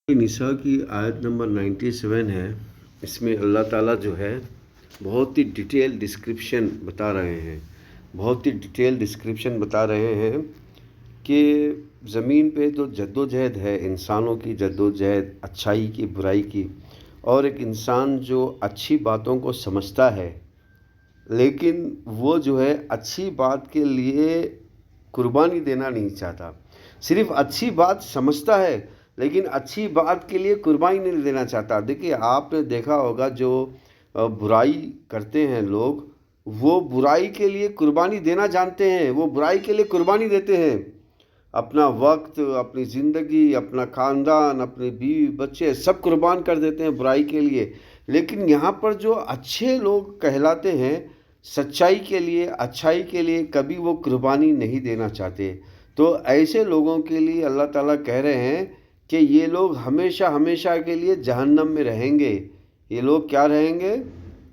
نساء کی آیت نمبر 97 ہے. اس میں اللہ تعالیٰ جو ہے بہت ہی ڈیٹیل ڈسکرپشن بتا رہے ہیں کہ زمین پہ جو جد و جہد ہے، انسانوں کی جد و جہد، اچھائی کی، برائی کی، اور ایک انسان جو اچھی باتوں کو سمجھتا ہے لیکن وہ جو ہے اچھی بات کے لیے قربانی دینا نہیں چاہتا، صرف اچھی بات سمجھتا ہے لیکن اچھی بات کے لیے قربانی نہیں دینا چاہتا. دیکھیے، آپ نے دیکھا ہوگا جو برائی کرتے ہیں لوگ، وہ برائی کے لیے قربانی دینا جانتے ہیں، وہ برائی کے لیے قربانی دیتے ہیں، اپنا وقت، اپنی زندگی، اپنا خاندان، اپنے بیوی بچے سب قربان کر دیتے ہیں برائی کے لیے. لیکن یہاں پر جو اچھے لوگ کہلاتے ہیں، سچائی کے لیے، اچھائی کے لیے کبھی وہ قربانی نہیں دینا چاہتے. تو ایسے لوگوں کے لیے اللہ تعالیٰ کہہ رہے ہیں کہ یہ لوگ ہمیشہ ہمیشہ کے لیے جہنم میں رہیں گے. یہ لوگ کیا رہیں گے؟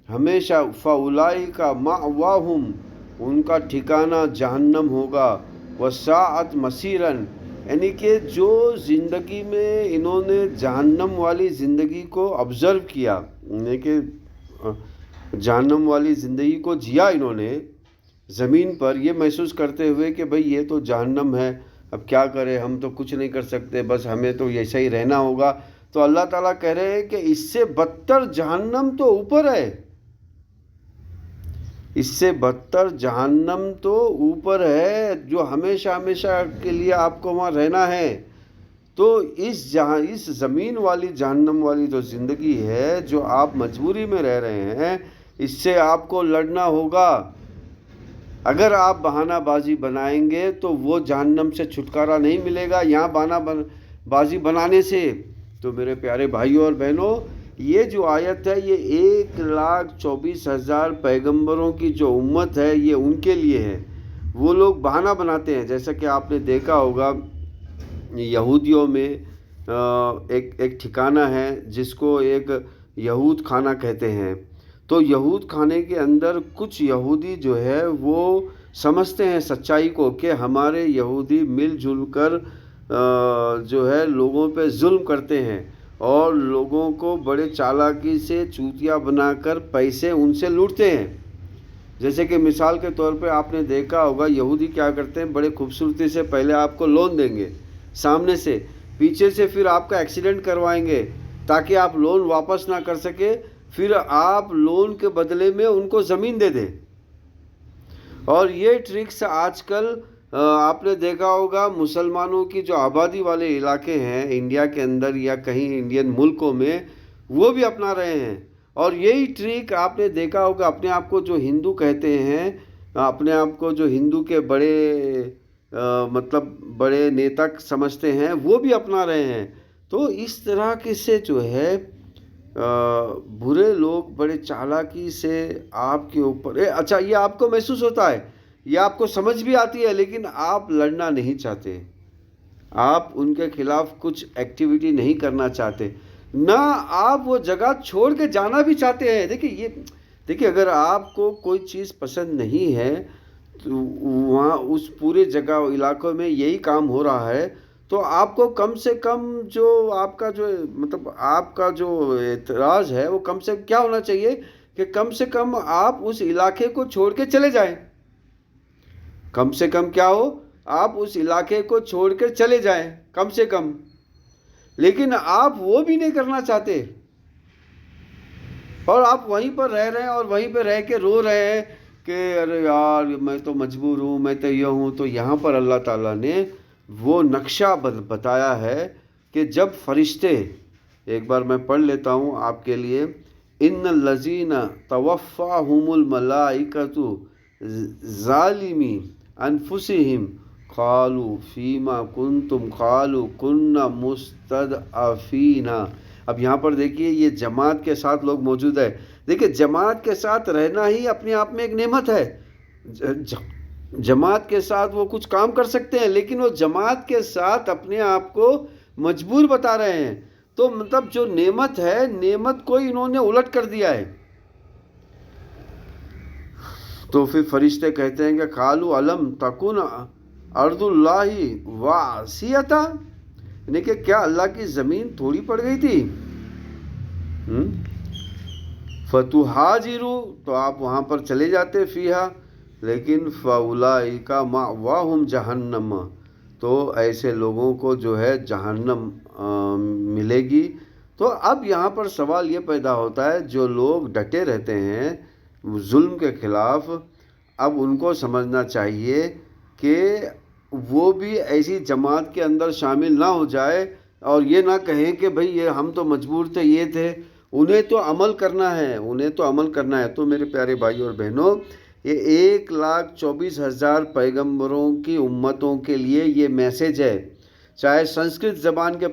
ہمیشہ. فَأُولَٰئِکَ مَأْوَاهُمْ، ان کا ٹھکانہ جہنم ہوگا. وَسَاءَتْ مَصِیرًا، یعنی کہ جو زندگی میں انہوں نے جہنم والی زندگی کو آبزرو کیا، یعنی کہ جہنم والی زندگی کو جیا انہوں نے زمین پر، یہ محسوس کرتے ہوئے کہ بھئی یہ تو جہنم ہے، اب کیا کریں، ہم تو کچھ نہیں کر سکتے، بس ہمیں تو ایسا ہی رہنا ہوگا. تو اللہ تعالیٰ کہہ رہے ہیں کہ اس سے بدتر جہنم تو اوپر ہے، اس سے بدتر جہنم تو اوپر ہے جو ہمیشہ ہمیشہ کے لیے آپ کو وہاں رہنا ہے. تو اس زمین والی جہنم والی جو زندگی ہے، جو آپ مجبوری میں رہ رہے ہیں، اس سے آپ کو لڑنا ہوگا. اگر آپ بہانہ بازی بنائیں گے تو وہ جہنم سے چھٹکارا نہیں ملے گا یہاں بہانہ بازی بنانے سے. تو میرے پیارے بھائیوں اور بہنوں، یہ جو آیت ہے یہ 1,24,000 پیغمبروں کی جو امت ہے، یہ ان کے لیے ہے. وہ لوگ بہانہ بناتے ہیں، جیسا کہ آپ نے دیکھا ہوگا یہودیوں میں ایک ٹھکانہ ہے جس کو ایک یہود خانہ کہتے ہیں. تو یہود خانے کے اندر کچھ یہودی جو ہے وہ سمجھتے ہیں سچائی کو کہ ہمارے یہودی مل جل کر جو ہے لوگوں پہ ظلم کرتے ہیں اور لوگوں کو بڑے چالاکی سے چوتیا بنا کر پیسے ان سے لوٹتے ہیں. جیسے کہ مثال کے طور پہ آپ نے دیکھا ہوگا یہودی کیا کرتے ہیں، بڑے خوبصورتی سے پہلے آپ کو لون دیں گے سامنے سے، پیچھے سے پھر آپ کا ایکسیڈنٹ کروائیں گے تاکہ آپ لون واپس نہ کر سکے، پھر آپ لون کے بدلے میں ان کو زمین دے دیں. اور یہ ٹرکس آج کل آپ نے دیکھا ہوگا مسلمانوں کی جو آبادی والے علاقے ہیں انڈیا کے اندر یا کہیں انڈین ملکوں میں، وہ بھی اپنا رہے ہیں. اور یہی ٹرک آپ نے دیکھا ہوگا اپنے آپ کو جو ہندو کہتے ہیں، اپنے آپ کو جو ہندو کے بڑے مطلب بڑے نیتا سمجھتے ہیں، وہ بھی اپنا رہے ہیں. تو اس طرح کے سے جو ہے برے لوگ بڑے چالاکی سے آپ کے اوپر اچھا یہ آپ کو محسوس ہوتا ہے، یہ آپ کو سمجھ بھی آتی ہے، لیکن آپ لڑنا نہیں چاہتے، آپ ان کے خلاف کچھ ایکٹیویٹی نہیں کرنا چاہتے، نہ آپ وہ جگہ چھوڑ کے جانا بھی چاہتے ہیں. دیکھیے اگر آپ کو کوئی چیز پسند نہیں ہے تو وہاں اس پورے جگہ علاقوں میں یہی کام ہو رہا ہے، تو آپ کو کم سے کم جو آپ کا جو مطلب آپ کا جو اعتراض ہے وہ کم سے کیا ہونا چاہیے کہ کم سے کم آپ اس علاقے کو چھوڑ کے چلے جائیں. کم سے کم کیا ہو، آپ اس علاقے کو چھوڑ کے چلے جائیں کم سے کم. لیکن آپ وہ بھی نہیں کرنا چاہتے اور آپ وہیں پر رہ رہے ہیں اور وہیں پہ رہ کے رو رہے ہیں کہ ارے یار میں تو مجبور ہوں، میں تو یہ ہوں. تو یہاں پر اللہ تعالیٰ نے وہ نقشہ بتایا ہے کہ جب فرشتے، ایک بار میں پڑھ لیتا ہوں آپ کے لیے، ان الذین توفاہم الملائکۃ ظالمی انفسہم قالوا فیما کنتم قالوا کنا مستضعفین. اب یہاں پر دیکھیے یہ جماعت کے ساتھ لوگ موجود ہے. دیکھیے جماعت کے ساتھ رہنا ہی اپنے آپ میں ایک نعمت ہے. جماعت کے ساتھ وہ کچھ کام کر سکتے ہیں، لیکن وہ جماعت کے ساتھ اپنے آپ کو مجبور بتا رہے ہیں. تو مطلب جو نعمت ہے، نعمت کو انہوں نے الٹ کر دیا ہے. تو پھر فرشتے کہتے ہیں کہ قالوا الم تکن ارض اللہ واسعۃ، یعنی کہ کیا اللہ کی زمین تھوڑی پڑ گئی تھی؟ فتحاجروا، تو آپ وہاں پر چلے جاتے فیہا، لیکن فاولئک مأواہم جہنم، تو ایسے لوگوں کو جو ہے جہنم ملے گی۔ تو اب یہاں پر سوال یہ پیدا ہوتا ہے، جو لوگ ڈٹے رہتے ہیں ظلم کے خلاف، اب ان کو سمجھنا چاہیے کہ وہ بھی ایسی جماعت کے اندر شامل نہ ہو جائے اور یہ نہ کہیں کہ بھئی یہ ہم تو مجبور تھے، یہ تھے، انہیں تو عمل کرنا ہے، انہیں تو عمل کرنا ہے۔ تو میرے پیارے بھائی اور بہنوں، یہ 1,24,000 پیغمبروں کی امتوں کے لیے یہ میسیج ہے، چاہے سنسکرت زبان کے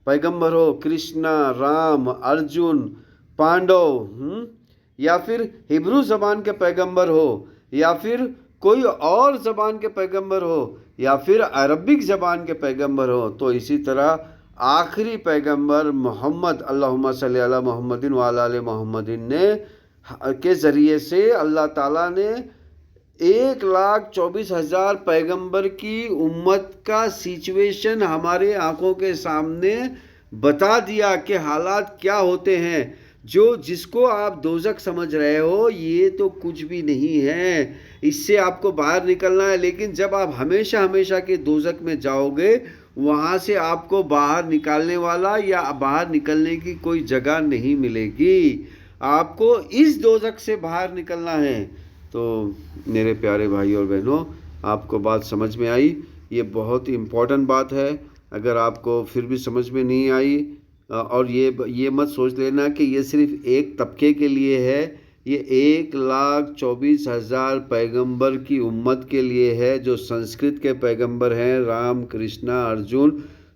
پیغمبر ہو کرشنا، رام، ارجن، پانڈو، یا پھر ہبرو زبان کے پیغمبر ہو، یا پھر کوئی اور زبان کے پیغمبر ہو، یا پھر عربک زبان کے پیغمبر ہو، تو اسی طرح آخری پیغمبر محمد، اللہم صلی علی محمد وعلی آل محمد نے کے ذریعے سے اللہ تعالیٰ نے 1,24,000 پیغمبر کی امت کا سچویشن ہمارے آنکھوں کے سامنے بتا دیا کہ حالات کیا ہوتے ہیں۔ جس کو آپ دوزخ سمجھ رہے ہو، یہ تو کچھ بھی نہیں ہے، اس سے آپ کو باہر نکلنا ہے، لیکن جب آپ ہمیشہ ہمیشہ کے دوزخ میں جاؤ گے، وہاں سے آپ کو باہر نکالنے والا یا باہر نکلنے کی کوئی جگہ نہیں ملے گی، آپ کو اس دوزخ سے باہر نکلنا ہے۔ تو میرے پیارے بھائی اور بہنوں، آپ کو بات سمجھ میں آئی؟ یہ بہت امپورٹنٹ بات ہے۔ اگر آپ کو پھر بھی سمجھ میں نہیں آئی، اور یہ مت سوچ لینا کہ یہ صرف ایک طبقے کے لیے ہے، یہ 1,24,000 پیغمبر کی امت کے لیے ہے، جو سنسکرت کے پیغمبر ہیں رام، کرشنا، ارجن،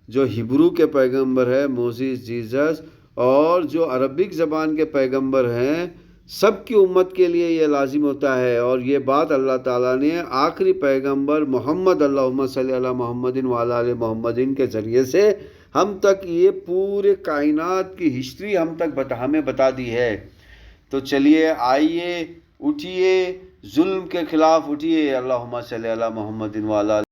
جو ہبرو کے پیغمبر ہیں موسیس، جیزس، اور جو عربک زبان کے پیغمبر ہیں، سب کی امت کے لیے یہ لازم ہوتا ہے۔ اور یہ بات اللہ تعالیٰ نے آخری پیغمبر محمد، اللہم صلی علی محمد وعلی آل محمد کے ذریعے سے ہم تک یہ پورے کائنات کی ہسٹری ہمیں بتا دی ہے۔ تو چلیے، آئیے، اٹھیے، ظلم کے خلاف اٹھیے، اللہم صلی علی محمد وعلی آل